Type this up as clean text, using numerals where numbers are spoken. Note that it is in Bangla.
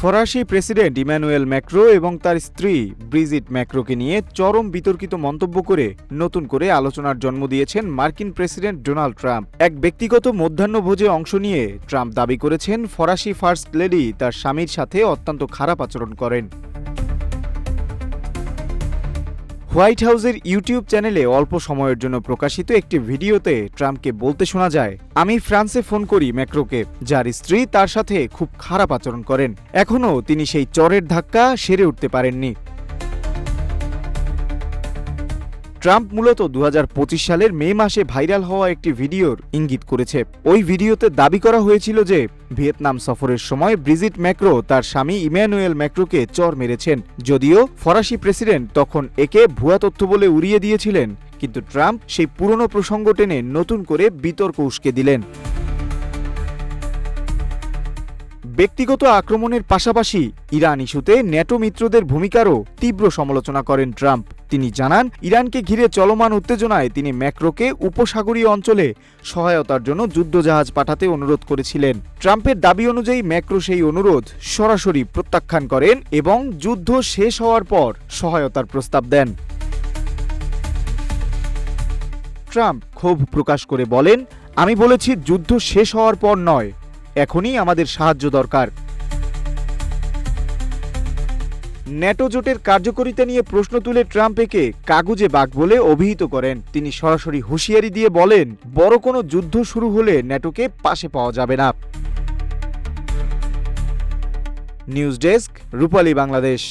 ফরাসি প্রেসিডেন্ট ইমানুয়েল ম্যাক্রো এবং তার স্ত্রী ব্রিজিট ম্যাক্রোকে নিয়ে চরম বিতর্কিত মন্তব্য করে নতুন করে আলোচনার জন্ম দিয়েছেন মার্কিন প্রেসিডেন্ট ডোনাল্ড ট্রাম্প। এক ব্যক্তিগত মধ্যাহ্নভোজে অংশ নিয়ে ট্রাম্প দাবি করেছেন ফরাসি ফার্স্ট লেডি তার স্বামীর সাথে অত্যন্ত খারাপ আচরণ করেন। হোয়াইট হাউসের ইউটিউব চ্যানেলে অল্প সময়ের জন্য প্রকাশিত একটি ভিডিওতে ট্রাম্পকে বলতে শোনা যায়, আমি ফ্রান্সে ফোন করি ম্যাক্রোকে, যার স্ত্রী তার সাথে খুব খারাপ আচরণ করেন। এখনও তিনি সেই চরের ধাক্কা সেরে উঠতে পারেননি। ট্রাম্প মূলত ২০২৫ সালের মে মাসে ভাইরাল হওয়া একটি ভিডিওর ইঙ্গিত করেছে। ওই ভিডিওতে দাবি করা হয়েছিল যে ভিয়েতনাম সফরের সময় ব্রিজিট ম্যাক্রো তার স্বামী ইমানুয়েল ম্যাক্রোকে চর মেরেছেন। যদিও ফরাসি প্রেসিডেন্ট তখন একে ভুয়া তথ্য বলে উড়িয়ে দিয়েছিলেন, কিন্তু ট্রাম্প সেই পুরনো প্রসঙ্গ টেনে নতুন করে বিতর্ক উস্কে দিলেন। ব্যক্তিগত আক্রমণের পাশাপাশি ইরান ইস্যুতে ন্যাটো মিত্রদের ভূমিকারও তীব্র সমালোচনা করেন ট্রাম্প। তিনি জানান, ইরানকে ঘিরে চলমান উত্তেজনায় তিনি ম্যাক্রোকে উপসাগরীয় অঞ্চলে সহায়তার জন্য যুদ্ধজাহাজ পাঠাতে অনুরোধ করেছিলেন। ট্রাম্পের দাবি অনুযায়ী ম্যাক্রো সেই অনুরোধ সরাসরি প্রত্যাখ্যান করেন এবং যুদ্ধ শেষ হওয়ার পর সহায়তার প্রস্তাব দেন। ট্রাম্প ক্ষোভ প্রকাশ করে বলেন, আমি বলেছি যুদ্ধ শেষ হওয়ার পর নয়, এখনই আমাদের সাহায্য দরকার। ন্যাটো জোটের কার্যকারিতা নিয়ে প্রশ্ন তুলে ট্রাম্প একে কাগুজে বাঘ বলে অভিহিত করেন। তিনি সরাসরি হুঁশিয়ারি দিয়ে বলেন, বড় কোনো যুদ্ধ শুরু হলে ন্যাটোকে পাশে পাওয়া যাবে না। নিউজ ডেস্ক, রূপালী বাংলাদেশ।